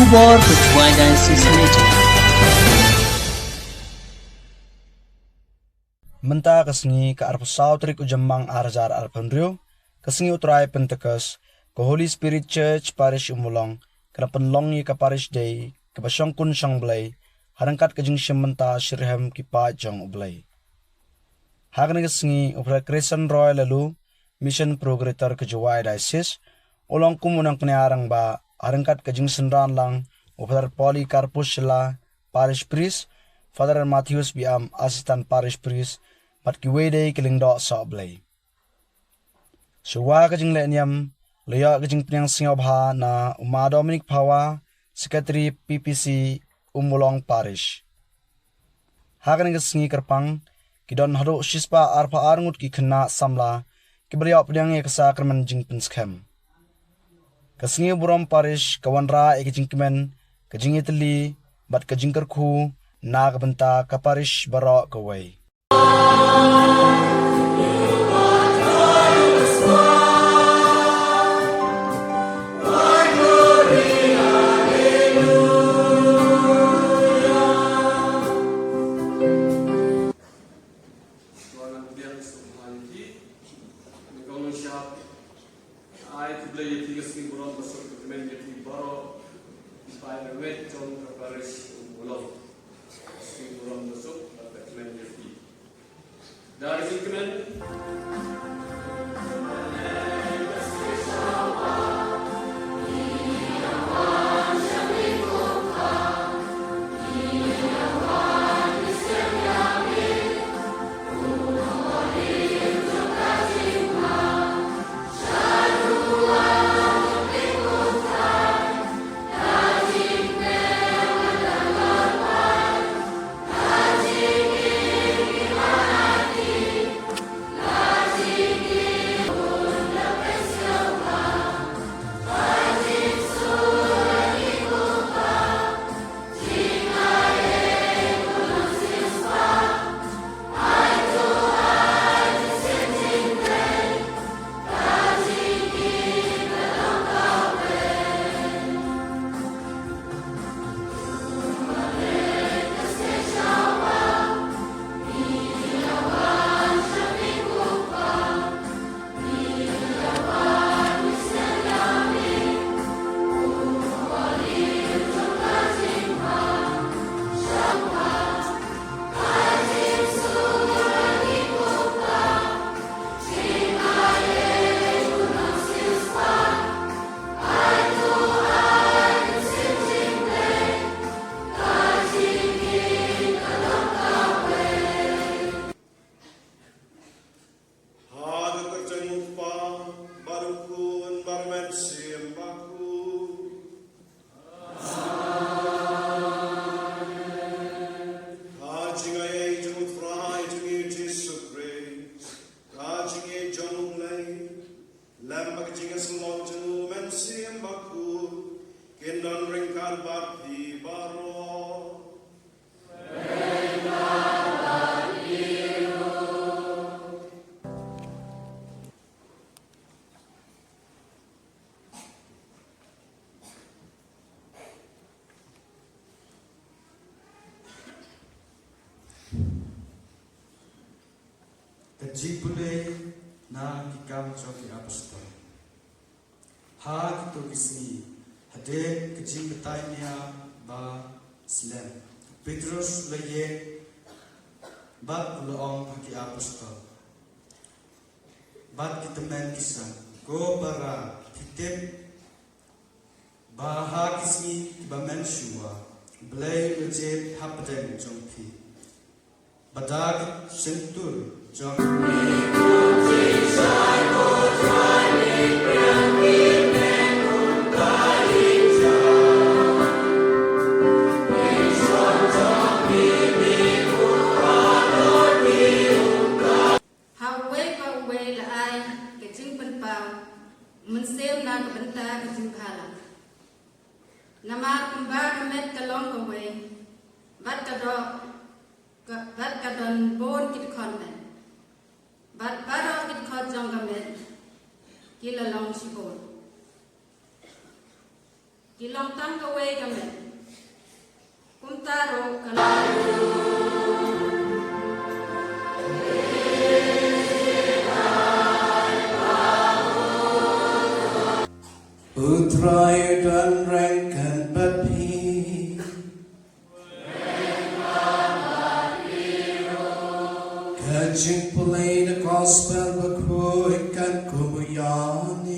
Kubor Ketua Diocese Meja. Menta kesengi ke arpusau trik ujambang arjar arpandrio, kesengi utrai pentekas, ke Holy Spirit Church Parish Umulong, ke penlongi ke Parish Day, ke basyong kun syang blay, harangkat ke jingsyam menta syirhem kipa jong ublay. Hagani kesengi upra Crescent Royal lalu, Mission Progretor ke Juwai Diocese, ulong kumunang keniarang ba, harangkat ke jingsenran lang, upra Polycarpus la Parish Priest, Father Matthews biam Assistant Parish Priest, pat kiwede kiling do sa oblay. Suwa kajing lenyam, loya kajing pinyang singaw bha na Dominic Pawa, Secretary PPC Umulong Parish. Hagan kesengi kerpang, kidon hado shispa arpa arngut ki kena samla, kibriya pinyang ekasa kerman jing pinskem. Kesengi burom Parish, kawanra ekajing kimen, kajing itali, bat kajing kerku, na kabenta ka Parish barok kaway. Dari Zikmen Kajipule na kikam choki apostol. Ha kito kisi hade kajim betainya ba slam. Petrus leye bat uloong haki apostol. Bat kita men kisa go bara kitip ba ha kisi ba men shua blay leje hapden jongpi. Badag sentur John. Nama kembali met kalong kawe, bat kadon bon kit konten, bat baro kit kot jong kamet, kila long sibon. Gilong tangga way gamet. Kumtaro kana. Putra dan rengkan bapi Kajing pulai the gospel berkuikan kuyanis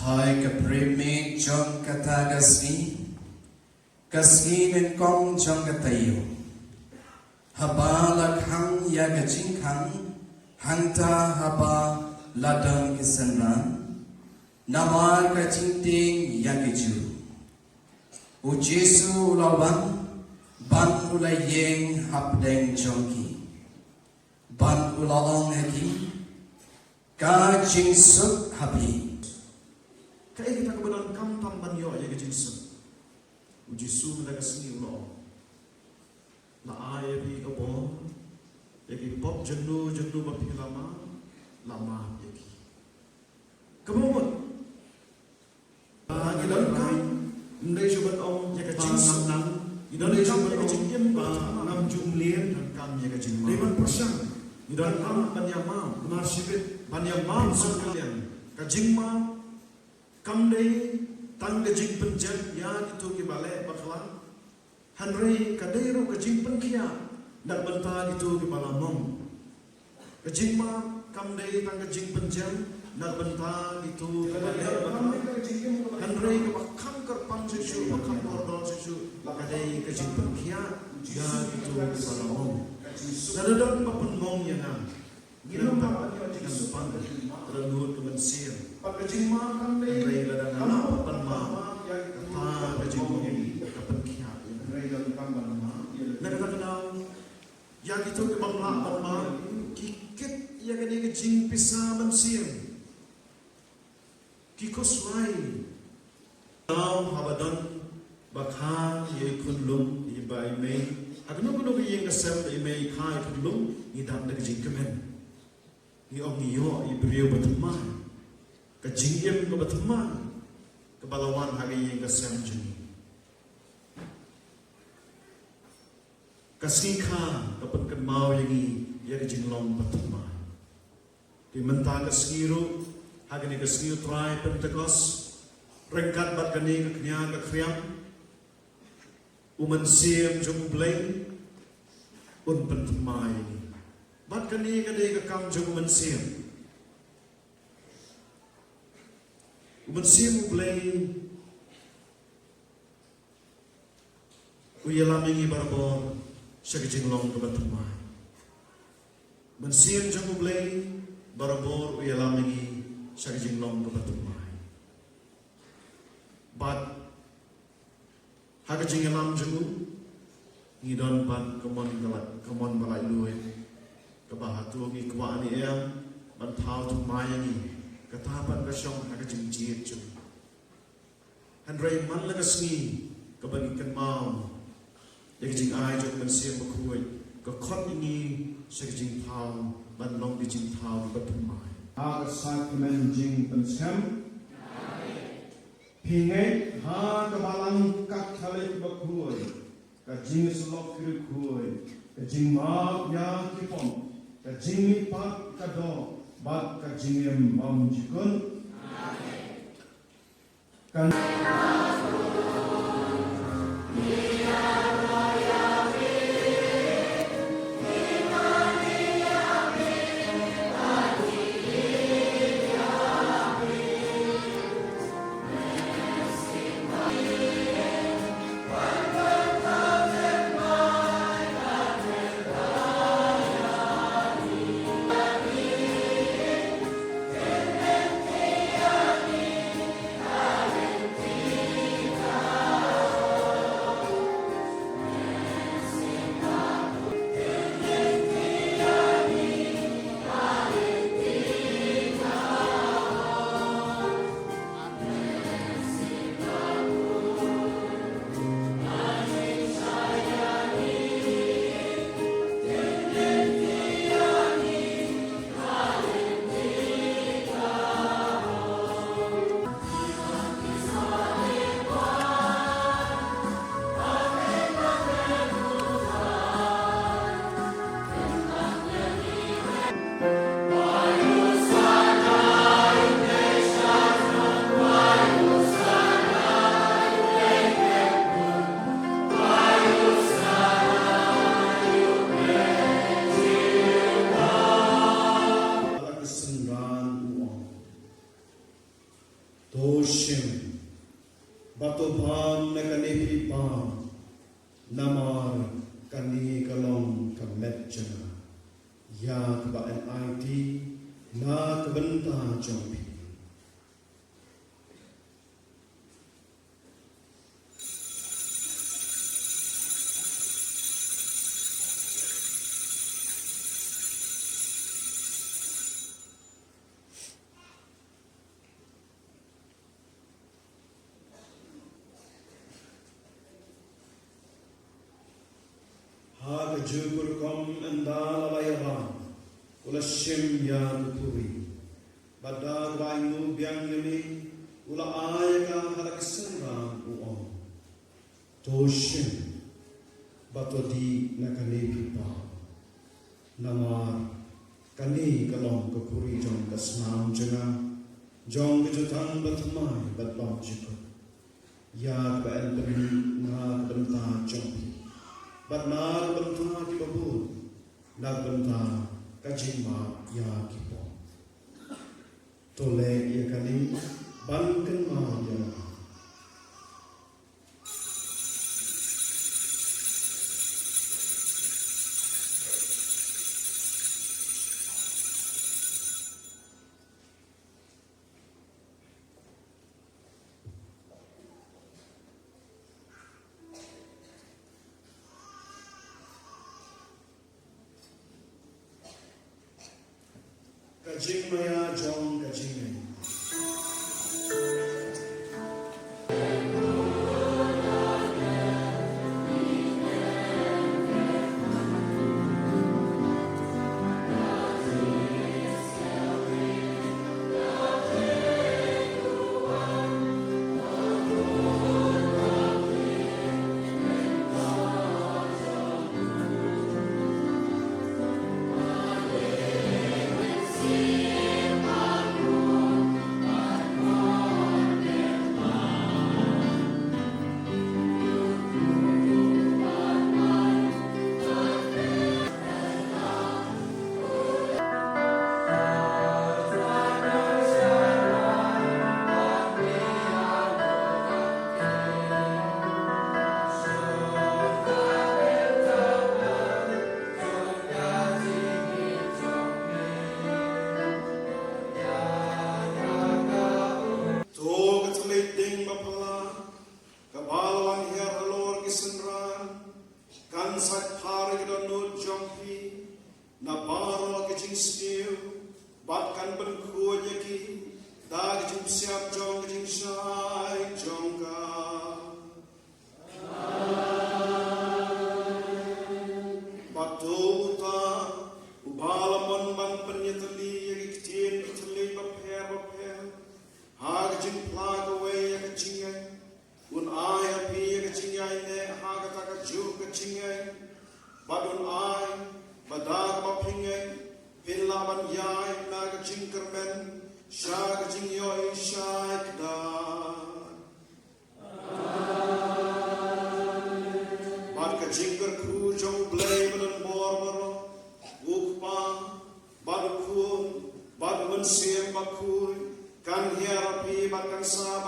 Hai keprimi jong kata kasni men kong jong katayo haba lakhang ya gajing khang hanta haba ladang kisanran namar kajing ting ya giju u Jesu lawan ban ulayeng hapdeng jongki ban ulalong haki kajing suk habi Kaya kita kebenaran kampang banyo ya kejinsen. Uji su mereka seni ulo. La ayah bi kebo. Yaki pop jendu mapi lama yaki. Kemudian. Idan kan ndai jubat om ya kejinsen. Idan kan ya kejinsen nam jumlien dan kan ya kejinsen. 5%. Idan kan banyama marsibit banyama sekalian. Kejinsen Kamdei tang kejing penjat ya itu kibale bakla hanrei kadero kejing penkia nak benta itu kibala mom kejing ma kamdei tang kejing penjat nak benta itu kibale hanrei kebakam kerpang sesu bakam ordon sesu kadei kejing penkia ya itu kibala mom dadadon papen mom yang Ginam tak ada dengan depan terlalu kemensian. Kejing makan deh. Rai ladang anak pan ma. Kata kejing ini kapan kiat. Rai ladang kamban ma. Nak kata kenal. Yang itu kebangla pan ma. Kikit yang ini kejing pisah mensian. Kikos rai. Now habadan bakha ye kunlum iba imei. Agno yang kesem imei kai kunlum idam nak kejing kemen. Ni om niyo ibrio berteman, kejingiem ke berteman, kebalawan hari yang kesem jeni. Kasika kapan kemau yang ia kejinglong berteman. Di mentang keskiru, hari ni keskiru try pentekos, rengkat bat kani keknya kekriam, umensiam jumbleng, un berteman ini. Bat kani kadai kekam jong mensiam. Mensiam ulai uyalamingi barbor syakijing long ke batumai. Mensiam jong ulai barbor uyalamingi syakijing long ke batumai. Bat hakajing alam jong ngidon ban kemon balai luwe. Kebahatu ngi kwa ni em ban thau tu mai ni katapan ka syong ha ka jing jiet chu handrai man la ka sngi ka bagi kan mau ya jing ai jo man sim bakhuai ka khot ni se jing thau ban long di jing thau ba tu mai ha ka sa kemen jing pen sem pingai ha ka balang kat thale bakhuai ka jing slok kir khuai ka jing ma ya ki pom Kajing pat kado bat kajing mam jikun. Kan Toshim, Batoban na kanipri pa, Namar kani kalong kametjana, Ya kaba NIT, Na kabenta jompi. Haga jukur kom endala layaban, ula shim ya tuturi, badag bainu biang limi, ula ayaka halakasara uom. Toshim, batodi nakani pipa, namar kani kalong kapuri jong kasnam jena, jong kejutan batmai batbam jikut, ya baen peni na benta jompi. But na benta di babul, na benta kajima ya kipo. Tole ya kani bankan ma ya. Kajing maya jong kajing. Kan hiarapi bahkan sahabat